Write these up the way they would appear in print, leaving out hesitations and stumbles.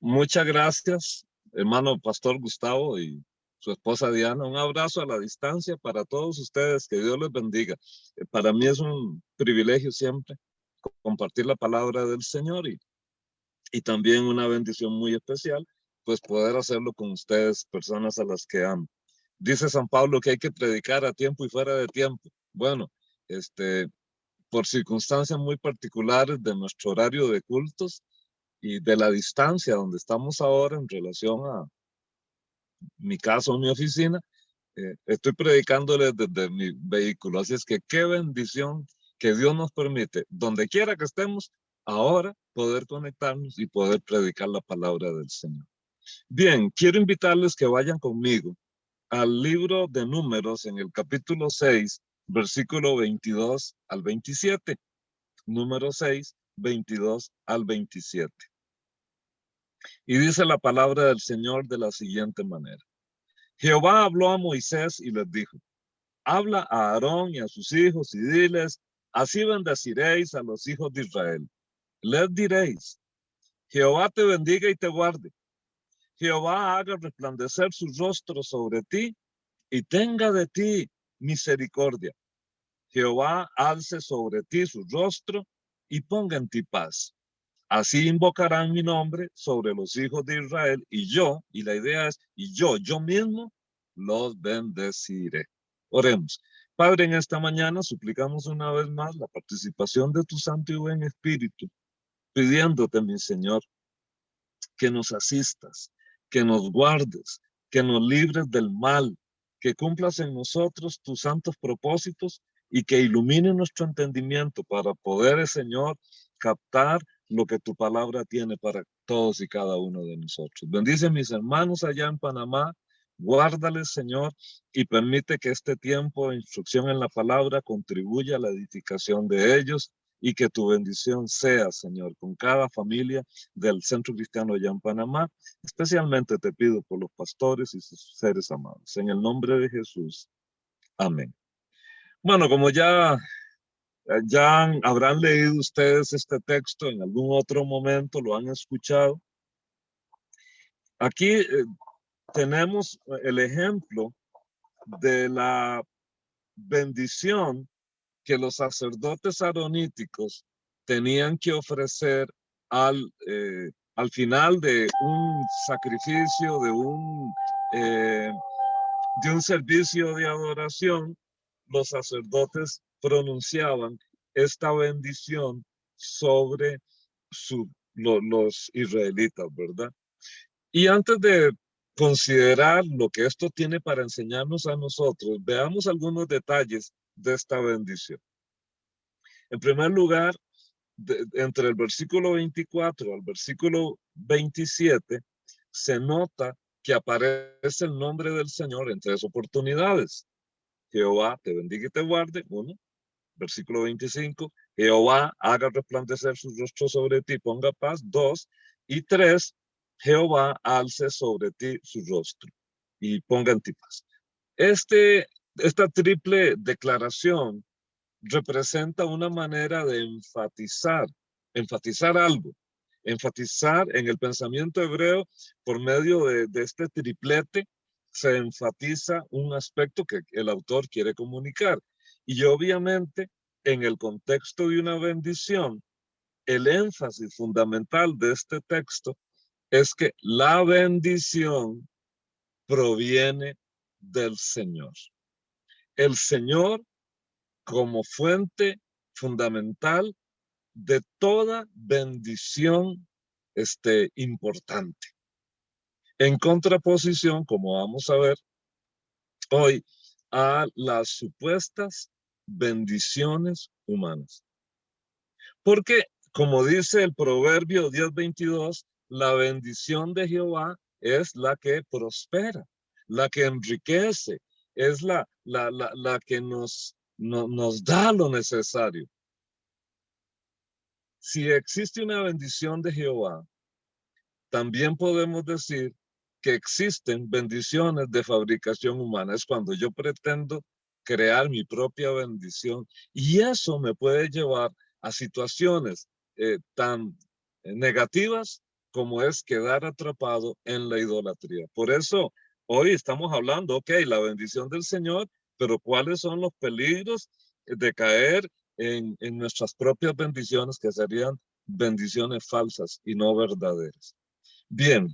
Muchas gracias, hermano Pastor Gustavo y su esposa Diana. Un abrazo a la distancia para todos ustedes. Que Dios les bendiga. Para mí es un privilegio siempre compartir la palabra del Señor y también una bendición muy especial, pues poder hacerlo con ustedes, personas a las que amo. Dice San Pablo que hay que predicar a tiempo y fuera de tiempo. Bueno, por circunstancias muy particulares de nuestro horario de cultos y de la distancia donde estamos ahora en relación a mi casa o mi oficina, estoy predicándoles desde mi vehículo. Así es que qué bendición que Dios nos permite, donde quiera que estemos, ahora poder conectarnos y poder predicar la palabra del Señor. Bien, quiero invitarles que vayan conmigo al libro de Números en el capítulo 6, versículo 22 al 27. Número 6, 22 al 27. Y dice la palabra del Señor de la siguiente manera. Jehová habló a Moisés y les dijo, habla a Aarón y a sus hijos y diles, así bendeciréis a los hijos de Israel. Les diréis, Jehová te bendiga y te guarde. Jehová haga resplandecer su rostro sobre ti y tenga de ti misericordia. Jehová alce sobre ti su rostro y ponga en ti paz. Así invocarán mi nombre sobre los hijos de Israel y la idea es, yo mismo los bendeciré. Oremos. Padre, en esta mañana suplicamos una vez más la participación de tu Santo y Buen Espíritu, pidiéndote, mi Señor, que nos asistas, que nos guardes, que nos libres del mal, que cumplas en nosotros tus santos propósitos y que ilumine nuestro entendimiento para poder, Señor, captar lo que tu palabra tiene para todos y cada uno de nosotros. Bendice a mis hermanos allá en Panamá, guárdales, Señor, y permite que este tiempo de instrucción en la palabra contribuya a la edificación de ellos y que tu bendición sea, Señor, con cada familia del Centro Cristiano allá en Panamá. Especialmente te pido por los pastores y sus seres amados. En el nombre de Jesús. Amén. Bueno, como ya habrán leído ustedes este texto en algún otro momento, lo han escuchado. Aquí tenemos el ejemplo de la bendición que los sacerdotes aroníticos tenían que ofrecer al final de un sacrificio, de un servicio de adoración. Los sacerdotes pronunciaban esta bendición sobre los israelitas, ¿verdad? Y antes de considerar lo que esto tiene para enseñarnos a nosotros, veamos algunos detalles de esta bendición. En primer lugar, entre el versículo 24 al versículo 27, se nota que aparece el nombre del Señor en tres oportunidades. Jehová te bendiga y te guarde, 1. Versículo 25, Jehová haga resplandecer su rostro sobre ti, ponga paz, 2. Y 3, Jehová alce sobre ti su rostro y ponga en ti paz. Esta triple declaración representa una manera de enfatizar algo, enfatizar en el pensamiento hebreo por medio de este triplete, se enfatiza un aspecto que el autor quiere comunicar. Y obviamente, en el contexto de una bendición, el énfasis fundamental de este texto es que la bendición proviene del Señor. El Señor como fuente fundamental de toda bendición importante. En contraposición, como vamos a ver hoy, a las supuestas bendiciones humanas. Porque, como dice el Proverbio 10:22, la bendición de Jehová es la que prospera, la que enriquece, es la que nos da lo necesario. Si existe una bendición de Jehová, también podemos decir que existen bendiciones de fabricación humana. Es cuando yo pretendo crear mi propia bendición y eso me puede llevar a situaciones tan negativas como es quedar atrapado en la idolatría. Por eso hoy estamos hablando, ok, la bendición del Señor, pero ¿cuáles son los peligros de caer en nuestras propias bendiciones, que serían bendiciones falsas y no verdaderas? Bien,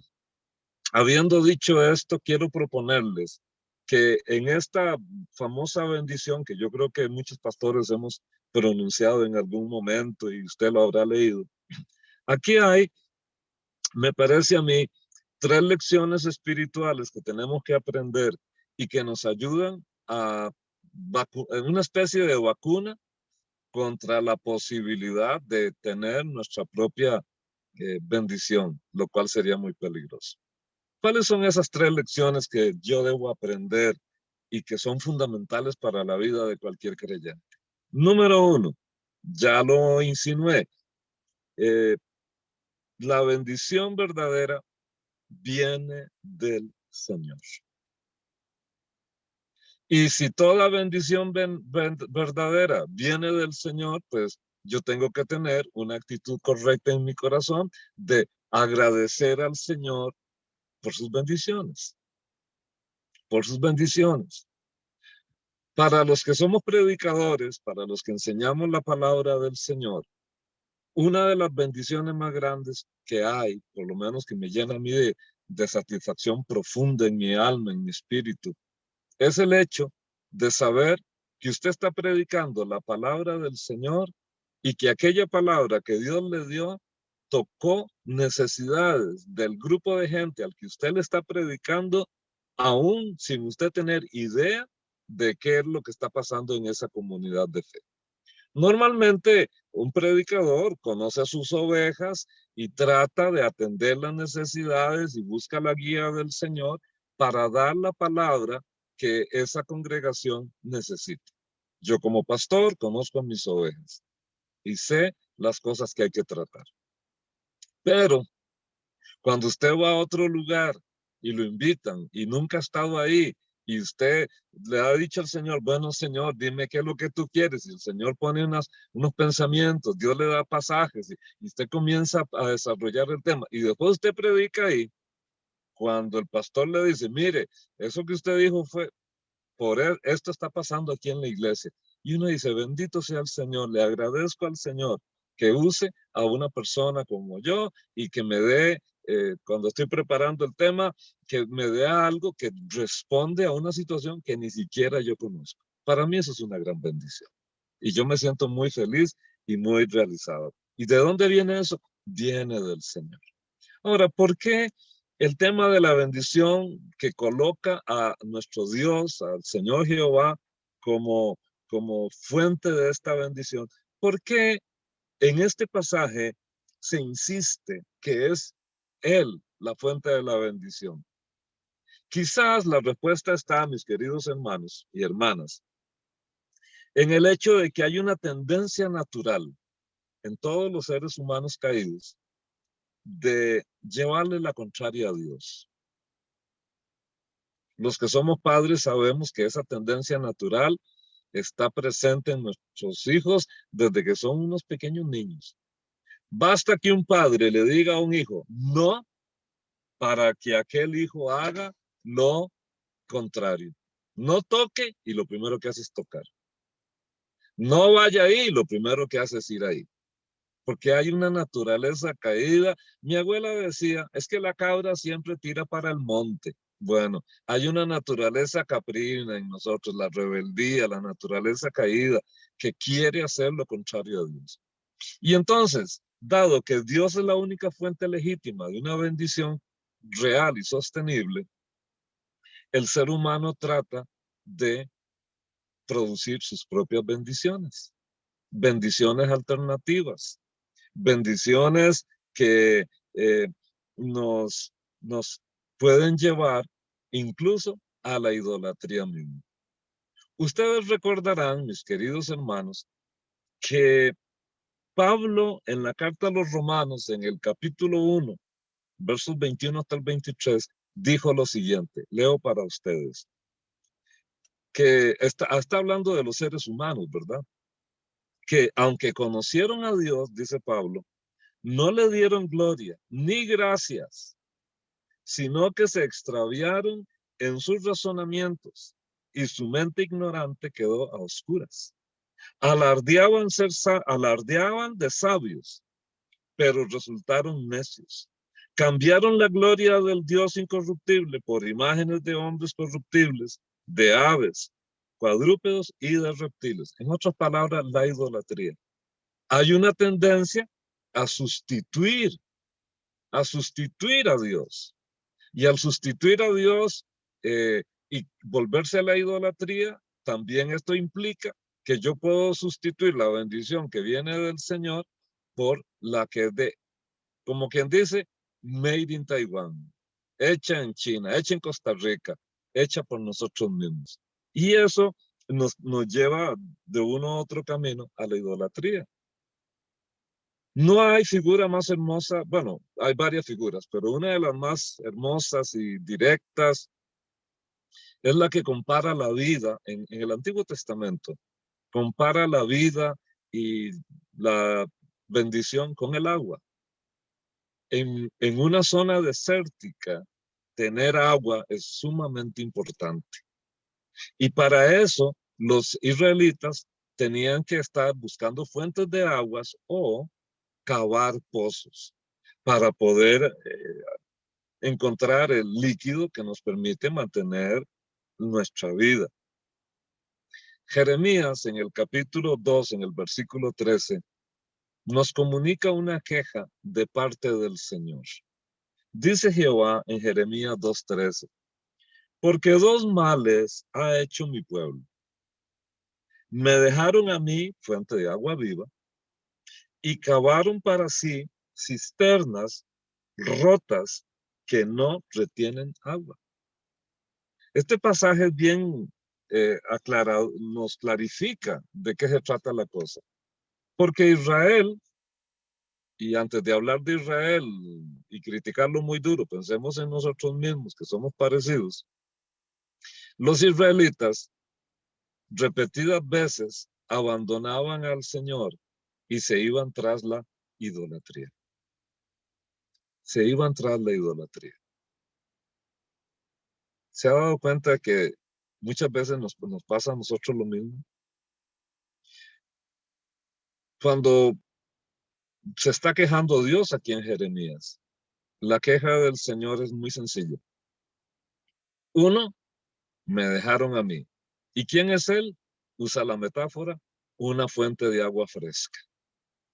habiendo dicho esto, quiero proponerles que en esta famosa bendición, que yo creo que muchos pastores hemos pronunciado en algún momento y usted lo habrá leído, aquí hay, me parece a mí, tres lecciones espirituales que tenemos que aprender y que nos ayudan a en una especie de vacuna contra la posibilidad de tener nuestra propia bendición, lo cual sería muy peligroso. ¿Cuáles son esas tres lecciones que yo debo aprender y que son fundamentales para la vida de cualquier creyente? Número uno, ya lo insinué, eh, la bendición verdadera viene del Señor. Y si toda bendición verdadera viene del Señor, pues yo tengo que tener una actitud correcta en mi corazón de agradecer al Señor por sus bendiciones, por sus bendiciones. Para los que somos predicadores, para los que enseñamos la palabra del Señor, una de las bendiciones más grandes que hay, por lo menos que me llena a mí de satisfacción profunda en mi alma, en mi espíritu, es el hecho de saber que usted está predicando la palabra del Señor y que aquella palabra que Dios le dio tocó necesidades del grupo de gente al que usted le está predicando, aún sin usted tener idea de qué es lo que está pasando en esa comunidad de fe. Normalmente, un predicador conoce a sus ovejas y trata de atender las necesidades y busca la guía del Señor para dar la palabra que esa congregación necesita. Yo como pastor conozco a mis ovejas y sé las cosas que hay que tratar. Pero cuando usted va a otro lugar y lo invitan y nunca ha estado ahí y usted le ha dicho al Señor, bueno Señor, dime qué es lo que tú quieres, y el Señor pone unos pensamientos, Dios le da pasajes y usted comienza a desarrollar el tema y después usted predica ahí, cuando el pastor le dice, mire, eso que usted dijo fue, esto está pasando aquí en la iglesia. Y uno dice, bendito sea el Señor, le agradezco al Señor que use a una persona como yo y que me dé, cuando estoy preparando el tema, que me dé algo que responde a una situación que ni siquiera yo conozco. Para mí eso es una gran bendición. Y yo me siento muy feliz y muy realizado. ¿Y de dónde viene eso? Viene del Señor. Ahora, ¿por qué el tema de la bendición que coloca a nuestro Dios, al Señor Jehová, como, como fuente de esta bendición? ¿Por qué en este pasaje se insiste que es Él la fuente de la bendición? Quizás la respuesta está, mis queridos hermanos y hermanas, en el hecho de que hay una tendencia natural en todos los seres humanos caídos de llevarle la contraria a Dios. Los que somos padres sabemos que esa tendencia natural está presente en nuestros hijos desde que son unos pequeños niños. Basta que un padre le diga a un hijo no para que aquel hijo haga lo contrario. No toque y lo primero que hace es tocar. No vaya ahí y lo primero que hace es ir ahí. Porque hay una naturaleza caída. Mi abuela decía, es que la cabra siempre tira para el monte. Bueno, hay una naturaleza caprina en nosotros, la rebeldía, la naturaleza caída, que quiere hacer lo contrario a Dios. Y entonces, dado que Dios es la única fuente legítima de una bendición real y sostenible, el ser humano trata de producir sus propias bendiciones, bendiciones alternativas, bendiciones que eh, nos pueden llevar incluso a la idolatría misma. Ustedes recordarán, mis queridos hermanos, que Pablo en la carta a los Romanos, en el capítulo 1, versos 21 hasta el 23, dijo lo siguiente, leo para ustedes, que está hablando de los seres humanos, ¿verdad? Que aunque conocieron a Dios, dice Pablo, No le dieron gloria ni gracias, sino que se extraviaron en sus razonamientos y su mente ignorante quedó a oscuras. Alardeaban de sabios, pero resultaron necios. Cambiaron la gloria del Dios incorruptible por imágenes de hombres corruptibles, de aves, cuadrúpedos y de reptiles. En otras palabras, la idolatría. Hay una tendencia a sustituir, a Dios. Y al sustituir a Dios y volverse a la idolatría, también esto implica que yo puedo sustituir la bendición que viene del Señor por la que es de, como quien dice, made in Taiwán, hecha en China, hecha en Costa Rica, hecha por nosotros mismos. Y eso nos lleva de uno a otro camino a la idolatría. No hay figura más hermosa, bueno, hay varias figuras, pero una de las más hermosas y directas es la que compara la vida en el Antiguo Testamento, compara la vida y la bendición con el agua. En una zona desértica, tener agua es sumamente importante. Y para eso, los israelitas tenían que estar buscando fuentes de aguas o cavar pozos para poder encontrar el líquido que nos permite mantener nuestra vida. Jeremías en el capítulo 2, en el versículo 13, nos comunica una queja de parte del Señor. Dice Jehová en Jeremías 2:13, porque dos males ha hecho mi pueblo. Me dejaron a mí fuente de agua viva y cavaron para sí cisternas rotas que no retienen agua. Este pasaje es bien aclarado, nos clarifica de qué se trata la cosa. Porque Israel, y antes de hablar de Israel y criticarlo muy duro, pensemos en nosotros mismos que somos parecidos. Los israelitas repetidas veces abandonaban al Señor y se iban tras la idolatría. Se iban tras la idolatría. ¿Se ha dado cuenta que muchas veces nos pasa a nosotros lo mismo? Cuando se está quejando Dios aquí en Jeremías, la queja del Señor es muy sencilla. Uno, me dejaron a mí. ¿Y quién es él? Usa la metáfora, una fuente de agua fresca.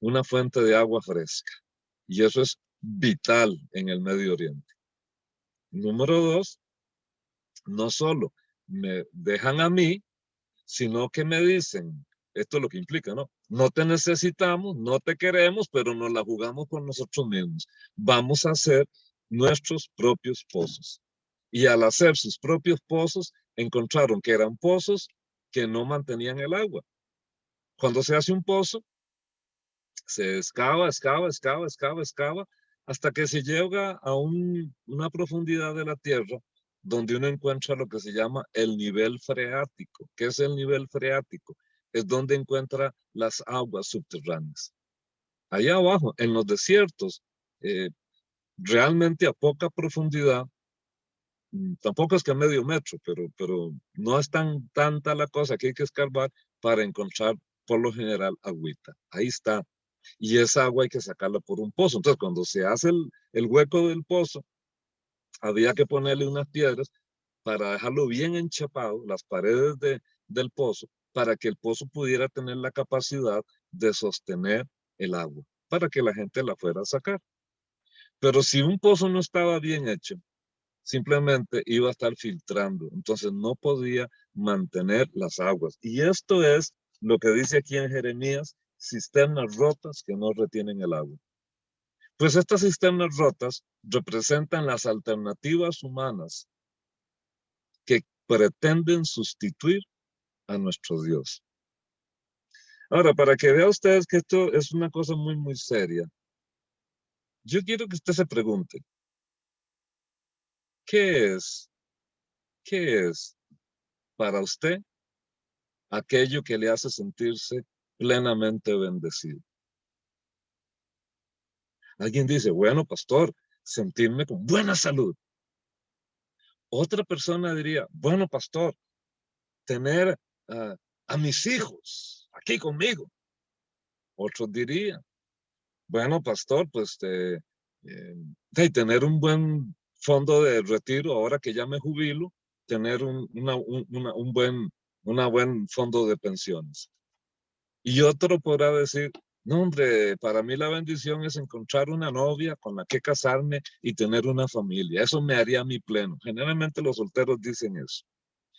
Una fuente de agua fresca. Y eso es vital en el Medio Oriente. Número dos, no solo me dejan a mí, sino que me dicen, esto es lo que implica, ¿no? No te necesitamos, no te queremos, pero nos la jugamos con nosotros mismos. Vamos a hacer nuestros propios pozos. Y al hacer sus propios pozos, encontraron que eran pozos que no mantenían el agua. Cuando se hace un pozo, se excava, hasta que se llega a una profundidad de la tierra donde uno encuentra lo que se llama el nivel freático. ¿Qué es el nivel freático? Es donde encuentra las aguas subterráneas. Allá abajo, en los desiertos, realmente a poca profundidad, tampoco es que a medio metro, pero no es tanta la cosa que hay que escarbar para encontrar por lo general agüita. Ahí está. Y esa agua hay que sacarla por un pozo. Entonces, cuando se hace el hueco del pozo, había que ponerle unas piedras para dejarlo bien enchapado, las paredes del pozo, para que el pozo pudiera tener la capacidad de sostener el agua, para que la gente la fuera a sacar. Pero si un pozo no estaba bien hecho, simplemente iba a estar filtrando, entonces no podía mantener las aguas. Y esto es lo que dice aquí en Jeremías, cisternas rotas que no retienen el agua. Pues estas cisternas rotas representan las alternativas humanas que pretenden sustituir a nuestro Dios. Ahora, para que vea ustedes que esto es una cosa muy, muy seria, yo quiero que usted se pregunte, ¿qué es, qué es para usted aquello que le hace sentirse plenamente bendecido? Alguien dice, bueno, pastor, sentirme con buena salud. Otra persona diría, bueno, pastor, tener a mis hijos aquí conmigo. Otros dirían, bueno, pastor, pues tener un buen fondo de retiro ahora que ya me jubilo, tener una buen fondo de pensiones. Y otro podrá decir, no, hombre, para mí la bendición es encontrar una novia con la que casarme y tener una familia. Eso me haría a mí pleno. Generalmente los solteros dicen eso.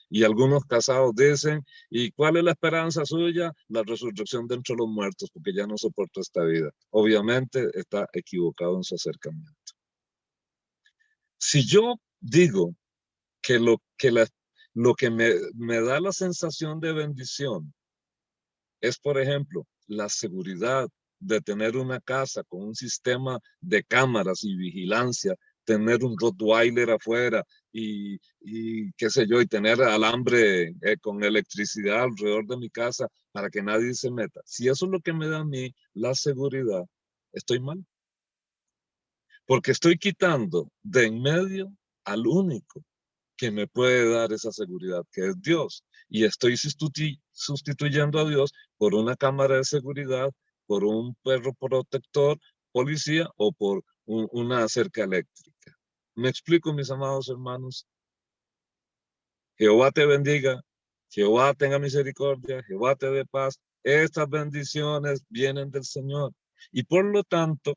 Y algunos casados dicen, ¿y cuál es la esperanza suya? La resurrección de entre los muertos, porque ya no soporto esta vida. Obviamente está equivocado en su acercamiento. Si yo digo que lo que me da la sensación de bendición es, por ejemplo, la seguridad de tener una casa con un sistema de cámaras y vigilancia, tener un Rottweiler afuera y qué sé yo, y tener alambre con electricidad alrededor de mi casa para que nadie se meta. Si eso es lo que me da a mí la seguridad, estoy mal. Porque estoy quitando de en medio al único que me puede dar esa seguridad, que es Dios. Y estoy sustituyendo a Dios por una cámara de seguridad, por un perro protector, policía o por una cerca eléctrica. Me explico, mis amados hermanos. Jehová te bendiga, Jehová tenga misericordia, Jehová te dé paz. Estas bendiciones vienen del Señor. Y por lo tanto,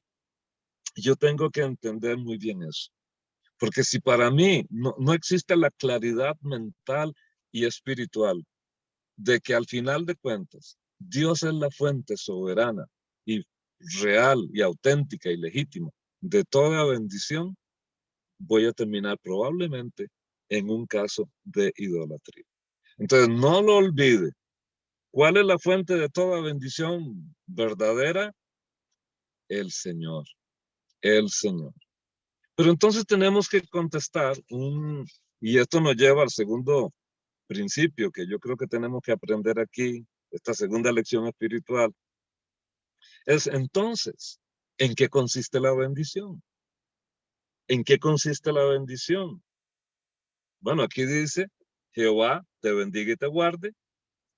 yo tengo que entender muy bien eso. Porque si para mí no existe la claridad mental y espiritual de que al final de cuentas Dios es la fuente soberana y real y auténtica y legítima de toda bendición, voy a terminar probablemente en un caso de idolatría. Entonces, no lo olvide. ¿Cuál es la fuente de toda bendición verdadera? El Señor, el Señor. Pero entonces tenemos que contestar y esto nos lleva al segundo principio que yo creo que tenemos que aprender aquí, esta segunda lección espiritual, es entonces, ¿en qué consiste la bendición? ¿En qué consiste la bendición? Bueno, aquí dice, Jehová te bendiga y te guarde,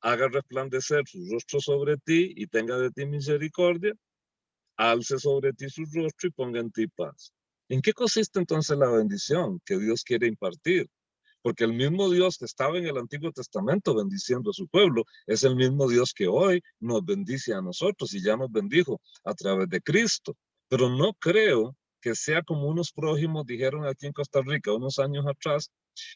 haga resplandecer su rostro sobre ti y tenga de ti misericordia, alce sobre ti su rostro y ponga en ti paz. ¿En qué consiste entonces la bendición que Dios quiere impartir? Porque el mismo Dios que estaba en el Antiguo Testamento bendiciendo a su pueblo es el mismo Dios que hoy nos bendice a nosotros y ya nos bendijo a través de Cristo. Pero no creo que sea como unos prójimos dijeron aquí en Costa Rica unos años atrás,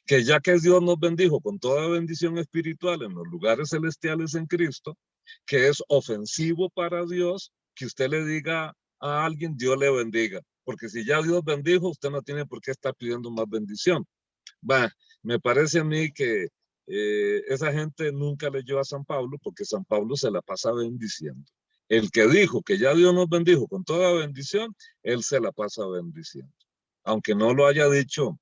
que ya que Dios nos bendijo con toda bendición espiritual en los lugares celestiales en Cristo, que es ofensivo para Dios que usted le diga a alguien, Dios le bendiga. Porque si ya Dios bendijo, usted no tiene por qué estar pidiendo más bendición. Va, me parece a mí que esa gente nunca leyó a San Pablo porque San Pablo se la pasa bendiciendo. El que dijo que ya Dios nos bendijo con toda bendición, él se la pasa bendiciendo. Aunque no lo haya dicho,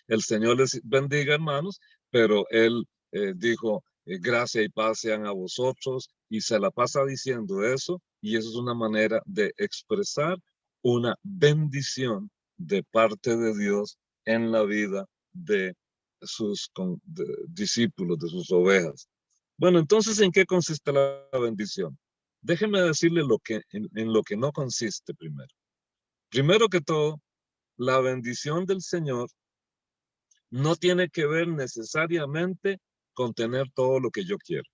el Señor les bendiga, hermanos, pero él dijo, gracia y paz sean a vosotros, y se la pasa diciendo eso, y eso es una manera de expresar una bendición de parte de Dios en la vida de sus discípulos, de sus ovejas. Bueno, entonces, ¿en qué consiste la bendición? Déjeme decirle en lo que no consiste primero. Primero que todo, la bendición del Señor no tiene que ver necesariamente con tener todo lo que yo quiero.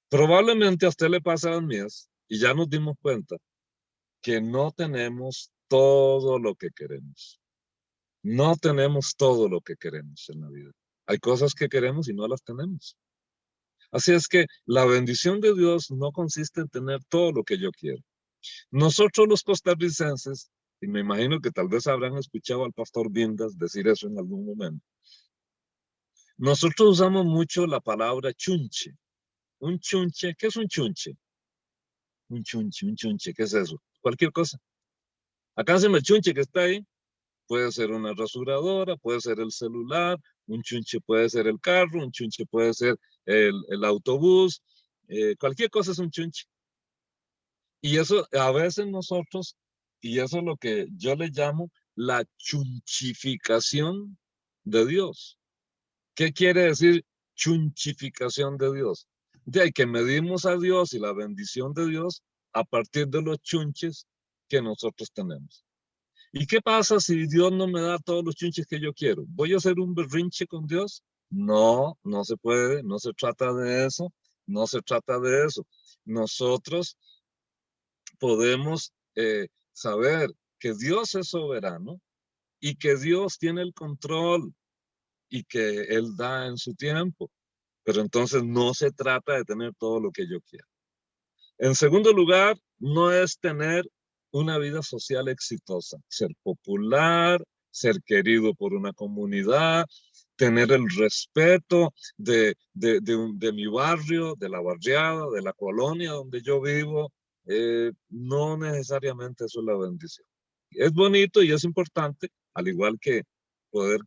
Probablemente a usted le pasa a las mías, y ya nos dimos cuenta, que no tenemos todo lo que queremos. No tenemos todo lo que queremos en la vida. Hay cosas que queremos y no las tenemos. Así es que la bendición de Dios no consiste en tener todo lo que yo quiero. Nosotros los costarricenses, y me imagino que tal vez habrán escuchado al pastor Vindas decir eso en algún momento, nosotros usamos mucho la palabra chunche. Un chunche, ¿qué es un chunche? Un chunche, ¿qué es eso? Cualquier cosa. Acá se me chunche que está ahí. Puede ser una rasuradora, puede ser el celular, un chunche puede ser el carro, un chunche puede ser el autobús, cualquier cosa es un chunche. Y eso a veces nosotros, y eso es lo que yo le llamo la chunchificación de Dios. ¿Qué quiere decir chunchificación de Dios? De ahí que medimos a Dios y la bendición de Dios a partir de los chunches que nosotros tenemos. ¿Y qué pasa si Dios no me da todos los chunches que yo quiero? ¿Voy a hacer un berrinche con Dios? No, no se puede, no se trata de eso, no se trata de eso. Nosotros podemos saber que Dios es soberano y que Dios tiene el control y que Él da en su tiempo. Pero entonces no se trata de tener todo lo que yo quiera. En segundo lugar, no es tener una vida social exitosa, ser popular, ser querido por una comunidad, tener el respeto de mi barrio, de la barriada, de la colonia donde yo vivo. No necesariamente eso es la bendición. Es bonito y es importante, al igual que poder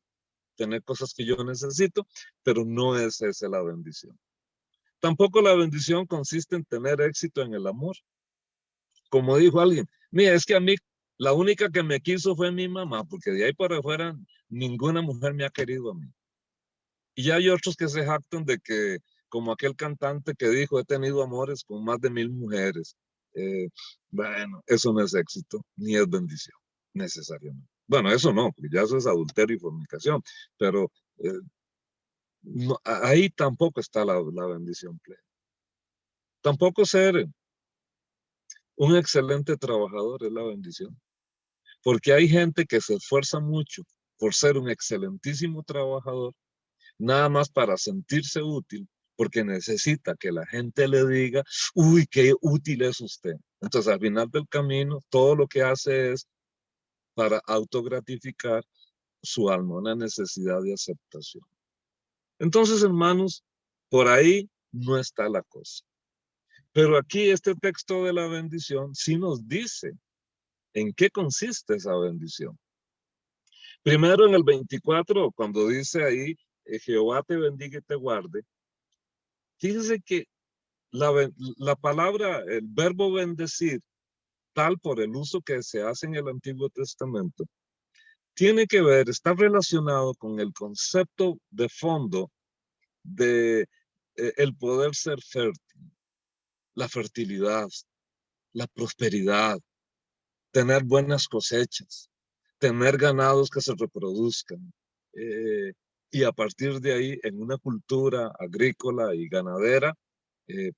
tener cosas que yo necesito, pero no es esa la bendición. Tampoco la bendición consiste en tener éxito en el amor. Como dijo alguien, mira, es que a mí la única que me quiso fue mi mamá, porque de ahí para afuera ninguna mujer me ha querido a mí. Y ya hay otros que se jactan de que, como aquel cantante que dijo, he tenido amores con más de 1000 mujeres. Eh, bueno, eso no es éxito, ni es bendición, necesariamente. Bueno, eso no, porque ya eso es adulterio y fornicación, pero no, ahí tampoco está la bendición plena. Tampoco ser un excelente trabajador es la bendición, porque hay gente que se esfuerza mucho por ser un excelentísimo trabajador, nada más para sentirse útil, porque necesita que la gente le diga, uy, qué útil es usted. Entonces, al final del camino, todo lo que hace es para autogratificar su alma, una necesidad de aceptación. Entonces, hermanos, por ahí no está la cosa. Pero aquí este texto de la bendición sí nos dice en qué consiste esa bendición. Primero en el 24, cuando dice ahí, Jehová te bendiga y te guarde, fíjese que la palabra, el verbo bendecir, tal por el uso que se hace en el Antiguo Testamento, tiene que ver, está relacionado con el concepto de fondo de el poder ser fértil, la fertilidad, la prosperidad, tener buenas cosechas, tener ganados que se reproduzcan. eh, y a partir de ahí, en una cultura agrícola y ganadera,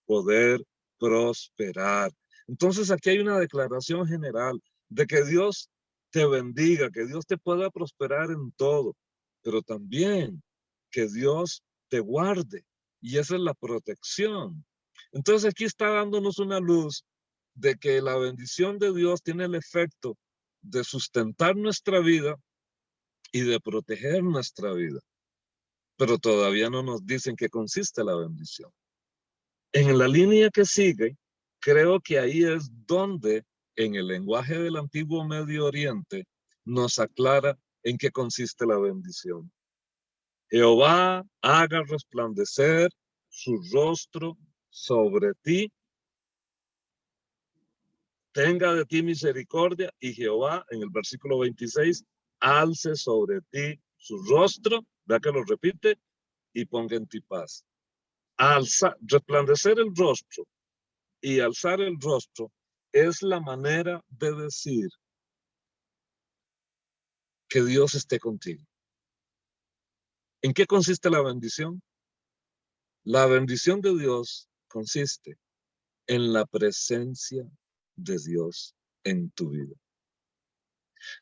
poder prosperar. Entonces aquí hay una declaración general de que Dios te bendiga, que Dios te pueda prosperar en todo, pero también que Dios te guarde. Y esa es la protección. Entonces aquí está dándonos una luz de que la bendición de Dios tiene el efecto de sustentar nuestra vida y de proteger nuestra vida. Pero todavía no nos dicen qué consiste la bendición. En la línea que sigue, creo que ahí es donde en el lenguaje del antiguo Medio Oriente nos aclara en qué consiste la bendición. Jehová haga resplandecer su rostro sobre ti, tenga de ti misericordia, y Jehová, en el versículo 26, alce sobre ti su rostro, vea que lo repite, y ponga en ti paz. Resplandecer el rostro y alzar el rostro es la manera de decir que Dios esté contigo. ¿En qué consiste la bendición? La bendición de Dios consiste en la presencia de Dios en tu vida.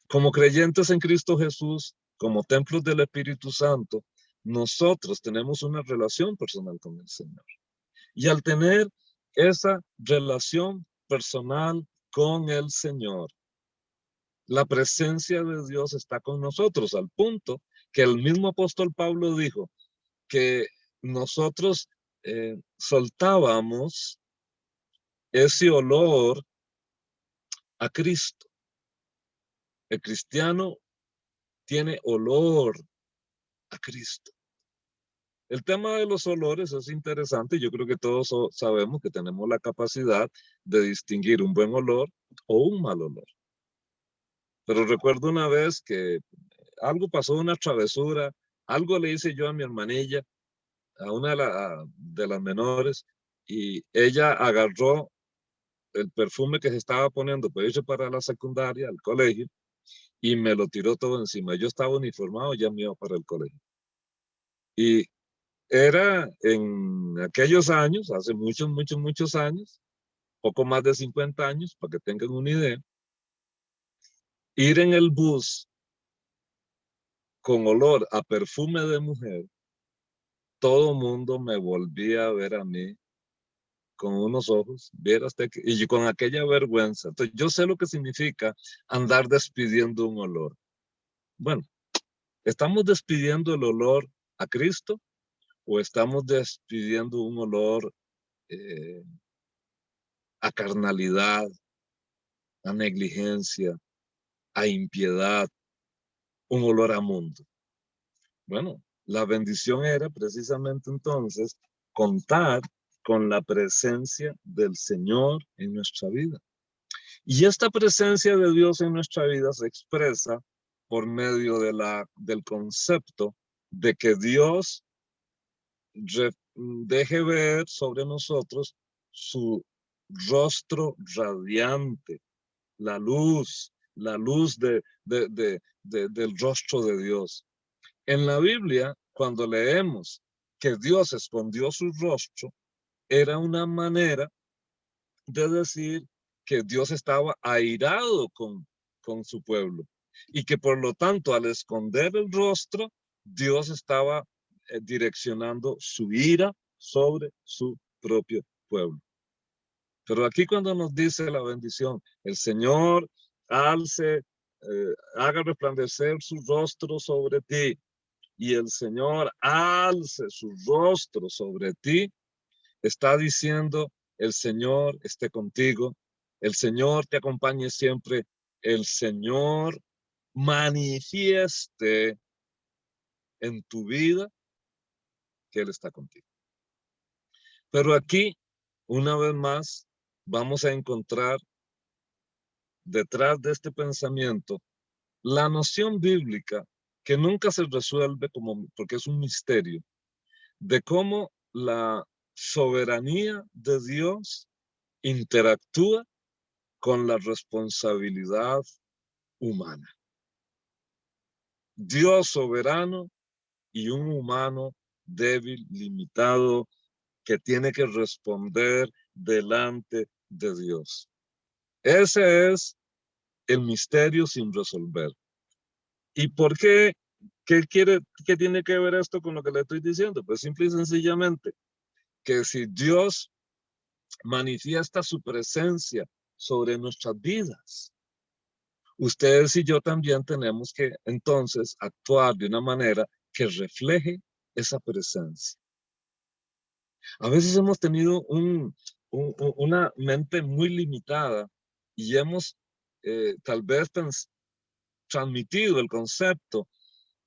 Como creyentes en Cristo Jesús, como templos del Espíritu Santo, nosotros tenemos una relación personal con el Señor. Y al tener esa relación personal con el Señor, la presencia de Dios está con nosotros, al punto que el mismo apóstol Pablo dijo que nosotros soltábamos ese olor a Cristo. El cristiano tiene olor a Cristo. El tema de los olores es interesante. Yo creo que todos sabemos que tenemos la capacidad de distinguir un buen olor o un mal olor. Pero recuerdo una vez que algo pasó, una travesura, algo le hice yo a mi hermanilla, a una de las menores, y ella agarró el perfume que se estaba poniendo para irse para la secundaria, al colegio, y me lo tiró todo encima. Yo estaba uniformado, ya me iba para el colegio. Y era en aquellos años, hace muchos, muchos, muchos años, poco más de 50 años, para que tengan una idea, ir en el bus con olor a perfume de mujer, todo mundo me volvía a ver a mí con unos ojos, vieras y con aquella vergüenza. Entonces, yo sé lo que significa andar despidiendo un olor. Bueno, ¿estamos despidiendo el olor a Cristo o estamos despidiendo un olor eh, a carnalidad, a negligencia, a impiedad, un olor a mundo? Bueno, la bendición era precisamente entonces contar con la presencia del Señor en nuestra vida. Y esta presencia de Dios en nuestra vida se expresa por medio del concepto de que Dios deje ver sobre nosotros su rostro radiante, la luz del rostro de Dios. En la Biblia, cuando leemos que Dios escondió su rostro, era una manera de decir que Dios estaba airado con su pueblo y que por lo tanto al esconder el rostro, Dios estaba direccionando su ira sobre su propio pueblo. Pero aquí cuando nos dice la bendición, el Señor alce, haga resplandecer su rostro sobre ti y el Señor alce su rostro sobre ti, está diciendo, el Señor esté contigo, el Señor te acompañe siempre, el Señor manifieste en tu vida que Él está contigo. Pero aquí, una vez más, vamos a encontrar detrás de este pensamiento la noción bíblica que nunca se resuelve porque es un misterio, de cómo la soberanía de Dios interactúa con la responsabilidad humana. Dios soberano y un humano débil, limitado, que tiene que responder delante de Dios. Ese es el misterio sin resolver. ¿Y por qué? ¿Qué tiene que ver esto con lo que le estoy diciendo? Pues simple y sencillamente que si Dios manifiesta su presencia sobre nuestras vidas, ustedes y yo también tenemos que entonces actuar de una manera que refleje esa presencia. A veces hemos tenido una mente muy limitada y hemos tal vez transmitido el concepto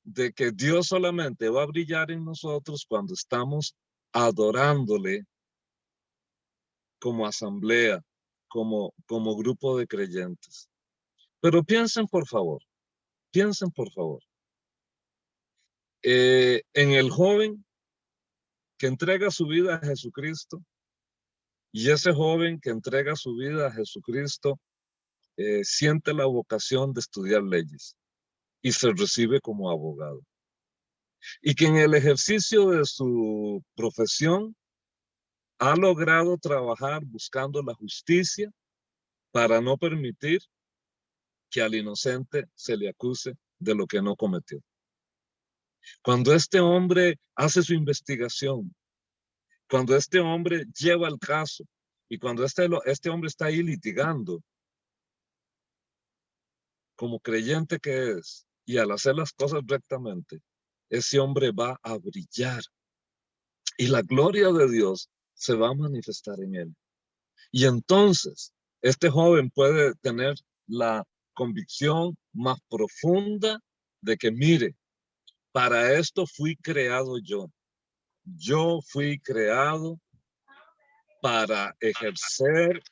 de que Dios solamente va a brillar en nosotros cuando estamos adorándole como asamblea, como grupo de creyentes. Pero piensen por favor, piensen por favor, en el joven que entrega su vida a Jesucristo y ese joven que entrega su vida a Jesucristo siente la vocación de estudiar leyes y se recibe como abogado. Y que en el ejercicio de su profesión ha logrado trabajar buscando la justicia para no permitir que al inocente se le acuse de lo que no cometió. Cuando este hombre hace su investigación, cuando este hombre lleva el caso y cuando este hombre está ahí litigando, como creyente que es, y al hacer las cosas rectamente, ese hombre va a brillar y la gloria de Dios se va a manifestar en él. Y entonces, este joven puede tener la convicción más profunda de que, mire, para esto fui creado yo. yo fui creado para ejercer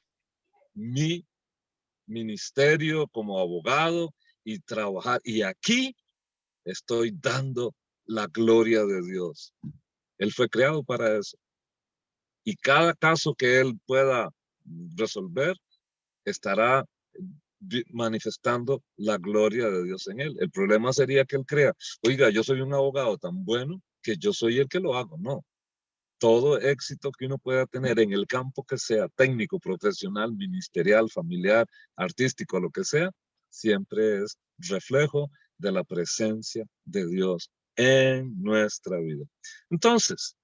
mi ministerio como abogado y trabajar. Y aquí estoy dando la gloria de Dios. Él fue creado para eso. Y cada caso que él pueda resolver estará manifestando la gloria de Dios en él. El problema sería que él crea, oiga, yo soy un abogado tan bueno que yo soy el que lo hago. No. Todo éxito que uno pueda tener en el campo que sea, técnico, profesional, ministerial, familiar, artístico, lo que sea, siempre es reflejo de la presencia de Dios en nuestra vida. Entonces,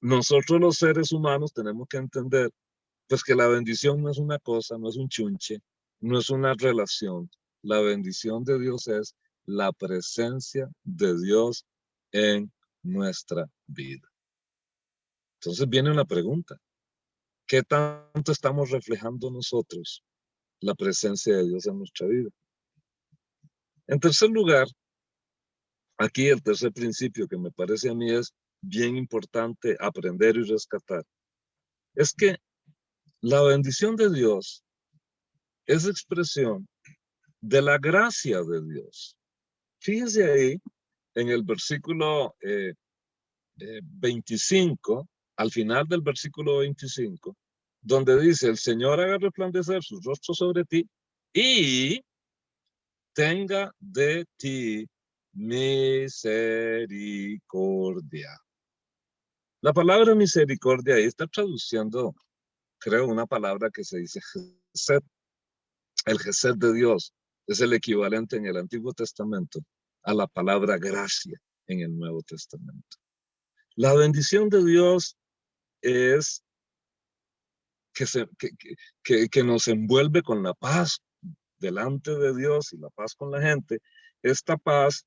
nosotros los seres humanos tenemos que entender pues que la bendición no es una cosa, no es un chunche, no es una relación. La bendición de Dios es la presencia de Dios en nuestra vida. Entonces viene una pregunta. ¿Qué tanto estamos reflejando nosotros la presencia de Dios en nuestra vida? En tercer lugar, aquí el tercer principio que me parece a mí es bien importante aprender y rescatar, es que la bendición de Dios es expresión de la gracia de Dios. Fíjese ahí en el versículo 25, al final del versículo 25, donde dice, el Señor haga resplandecer su rostro sobre ti y tenga de ti misericordia. La palabra misericordia ahí está traduciendo, creo, una palabra que se dice gesed. El gesed de Dios es el equivalente en el Antiguo Testamento a la palabra gracia en el Nuevo Testamento. La bendición de Dios es que nos envuelve con la paz delante de Dios y la paz con la gente. Esta paz,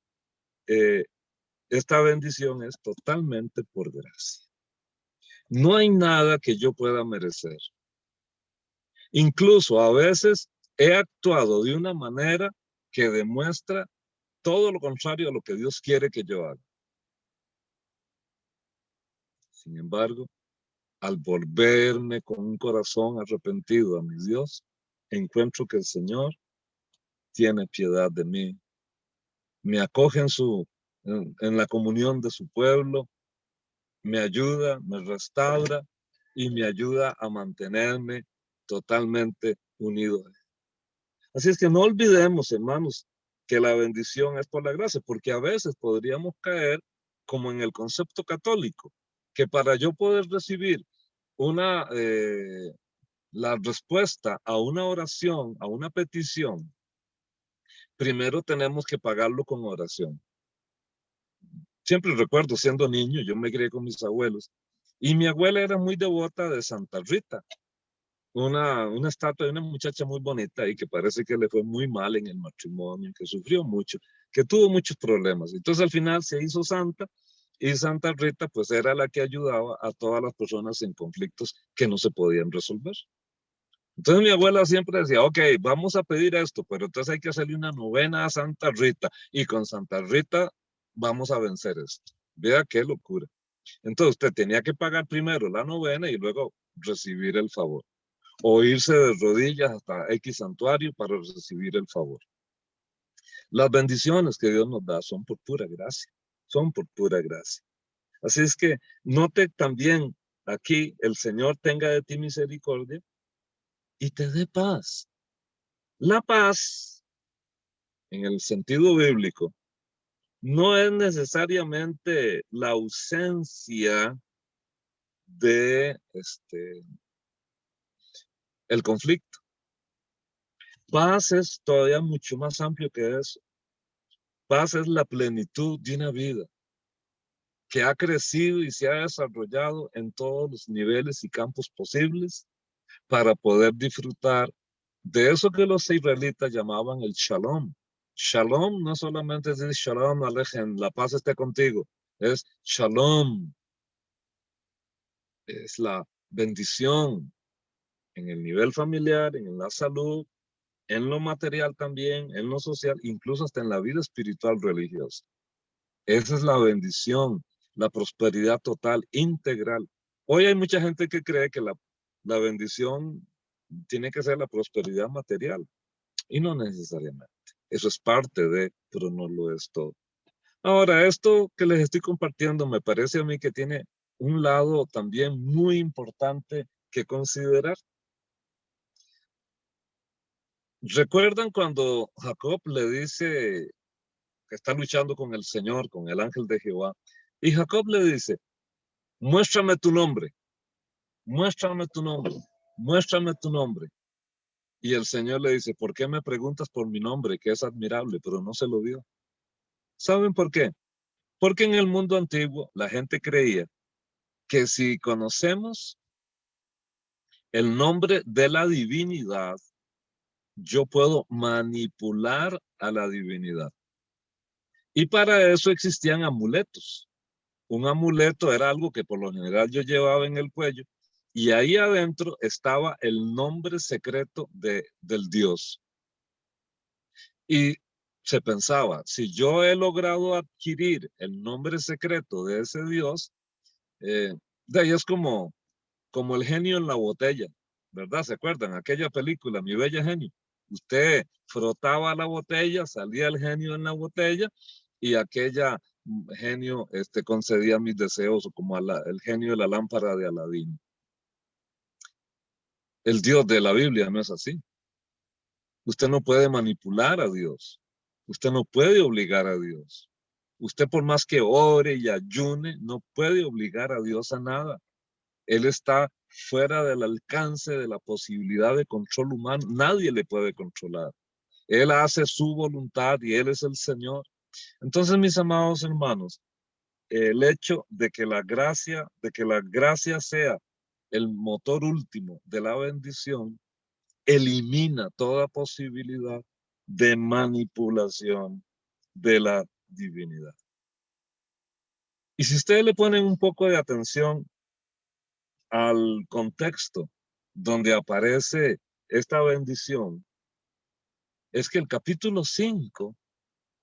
esta bendición es totalmente por gracia. No hay nada que yo pueda merecer. Incluso a veces he actuado de una manera que demuestra todo lo contrario a lo que Dios quiere que yo haga. Sin embargo, al volverme con un corazón arrepentido a mi Dios, encuentro que el Señor tiene piedad de mí, me acoge en la comunión de su pueblo, me ayuda, me restaura y me ayuda a mantenerme totalmente unido a él. Así es que no olvidemos, hermanos, que la bendición es por la gracia, porque a veces podríamos caer como en el concepto católico, que para yo poder recibir una, la respuesta a una oración, a una petición, primero tenemos que pagarlo con oración. Siempre recuerdo, siendo niño, yo me crié con mis abuelos, y mi abuela era muy devota de Santa Rita, una estatua de una muchacha muy bonita y que parece que le fue muy mal en el matrimonio, que sufrió mucho, que tuvo muchos problemas. Entonces al final se hizo santa y Santa Rita pues era la que ayudaba a todas las personas en conflictos que no se podían resolver. Entonces mi abuela siempre decía, ok, vamos a pedir esto, pero entonces hay que hacerle una novena a Santa Rita y con Santa Rita vamos a vencer esto. Vea qué locura. Entonces usted tenía que pagar primero la novena y luego recibir el favor. O irse de rodillas hasta X santuario para recibir el favor. Las bendiciones que Dios nos da son por pura gracia. Son por pura gracia. Así es que note también aquí, el Señor tenga de ti misericordia y te dé paz. La paz, en el sentido bíblico, no es necesariamente la ausencia de el conflicto. Paz es todavía mucho más amplio que eso. Paz es la plenitud de una vida que ha crecido y se ha desarrollado en todos los niveles y campos posibles para poder disfrutar de eso que los israelitas llamaban el shalom. Shalom no solamente es decir shalom alejem, la paz esté contigo, es shalom, es la bendición en el nivel familiar, en la salud, en lo material también, en lo social, incluso hasta en la vida espiritual religiosa. Esa es la bendición, la prosperidad total, integral. Hoy hay mucha gente que cree que la bendición tiene que ser la prosperidad material, y no necesariamente. Eso es parte de, pero no lo es todo. Ahora, esto que les estoy compartiendo me parece a mí que tiene un lado también muy importante que considerar. ¿Recuerdan cuando Jacob le dice que está luchando con el Señor, con el ángel de Jehová? Y Jacob le dice, muéstrame tu nombre, muéstrame tu nombre, muéstrame tu nombre. Y el Señor le dice, ¿por qué me preguntas por mi nombre, que es admirable, pero no se lo dio? ¿Saben por qué? Porque en el mundo antiguo la gente creía que si conocemos el nombre de la divinidad, yo puedo manipular a la divinidad. Y para eso existían amuletos. Un amuleto era algo que por lo general yo llevaba en el cuello y ahí adentro estaba el nombre secreto del Dios. Y se pensaba, si yo he logrado adquirir el nombre secreto de ese Dios, de ahí es como el genio en la botella, ¿verdad? ¿Se acuerdan? Aquella película, Mi Bella Genio. Usted frotaba la botella, salía el genio en la botella y aquella genio concedía mis deseos, como el genio de la lámpara de Aladín. El Dios de la Biblia no es así. Usted no puede manipular a Dios. Usted no puede obligar a Dios. Usted por más que ore y ayune, no puede obligar a Dios a nada. Él está fuera del alcance de la posibilidad de control humano. Nadie le puede controlar. Él hace su voluntad y Él es el Señor. Entonces, mis amados hermanos, el hecho de que la gracia sea el motor último de la bendición, elimina toda posibilidad de manipulación de la divinidad. Y si ustedes le ponen un poco de atención al contexto donde aparece esta bendición, es que el capítulo 5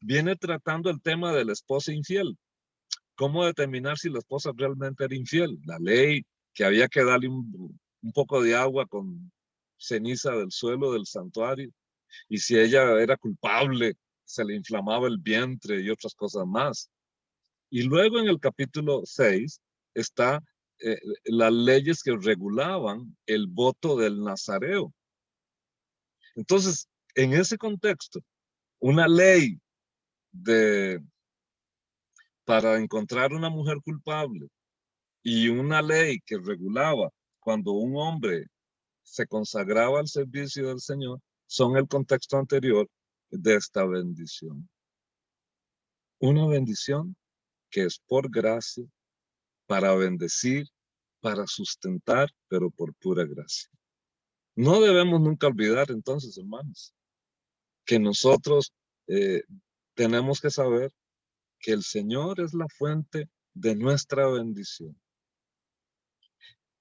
viene tratando el tema de la esposa infiel. ¿Cómo determinar si la esposa realmente era infiel? La ley que había que darle un poco de agua con ceniza del suelo del santuario. Y si ella era culpable, se le inflamaba el vientre y otras cosas más. Y luego en el capítulo 6 está las leyes que regulaban el voto del nazareo. Entonces, en ese contexto, una ley para encontrar una mujer culpable y una ley que regulaba cuando un hombre se consagraba al servicio del Señor, son el contexto anterior de esta bendición. Una bendición que es por gracia, para bendecir, para sustentar, pero por pura gracia. No debemos nunca olvidar entonces, hermanos, que nosotros tenemos que saber que el Señor es la fuente de nuestra bendición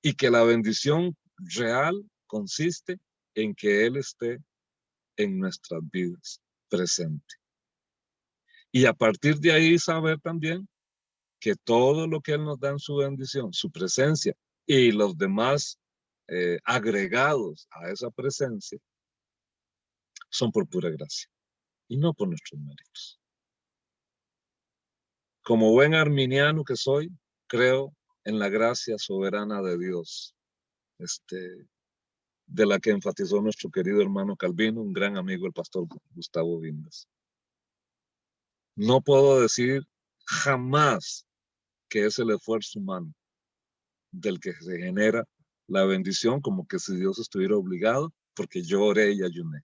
y que la bendición real consiste en que Él esté en nuestras vidas, presente. Y a partir de ahí saber también que todo lo que Él nos da en su bendición, su presencia y los demás agregados a esa presencia, son por pura gracia y no por nuestros méritos. Como buen arminiano que soy, creo en la gracia soberana de Dios, de la que enfatizó nuestro querido hermano Calvino, un gran amigo, el pastor Gustavo Vindas. No puedo decir jamás que es el esfuerzo humano del que se genera la bendición, como que si Dios estuviera obligado, porque yo oré y ayuné.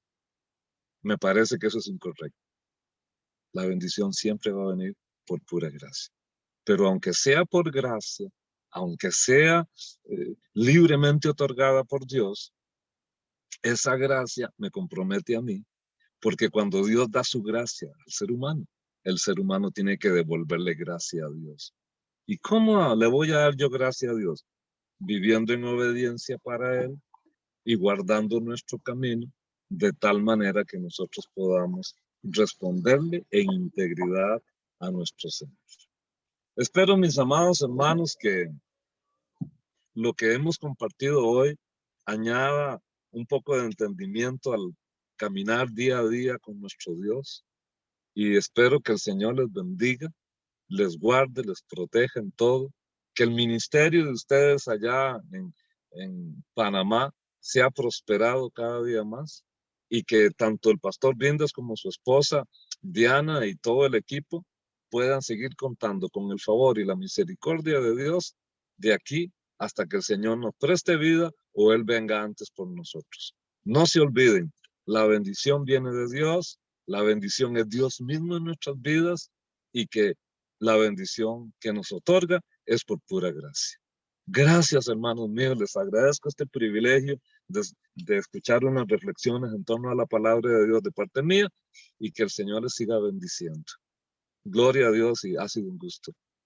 Me parece que eso es incorrecto. La bendición siempre va a venir por pura gracia. Pero aunque sea por gracia, aunque sea libremente otorgada por Dios, esa gracia me compromete a mí, porque cuando Dios da su gracia al ser humano, el ser humano tiene que devolverle gracia a Dios. ¿Y cómo le voy a dar yo gracia a Dios? Viviendo en obediencia para Él y guardando nuestro camino de tal manera que nosotros podamos responderle en integridad a nuestro Señor. Espero, mis amados hermanos, que lo que hemos compartido hoy añada un poco de entendimiento al caminar día a día con nuestro Dios. Y espero que el Señor les bendiga, les guarde, les proteja en todo, que el ministerio de ustedes allá en Panamá sea prosperado cada día más y que tanto el pastor Vindas como su esposa Diana y todo el equipo puedan seguir contando con el favor y la misericordia de Dios de aquí hasta que el Señor nos preste vida o Él venga antes por nosotros. No se olviden, la bendición viene de Dios, la bendición es Dios mismo en nuestras vidas y que la bendición que nos otorga es por pura gracia. Gracias, hermanos míos, les agradezco este privilegio de escuchar unas reflexiones en torno a la palabra de Dios de parte mía y que el Señor les siga bendiciendo. Gloria a Dios y ha sido un gusto.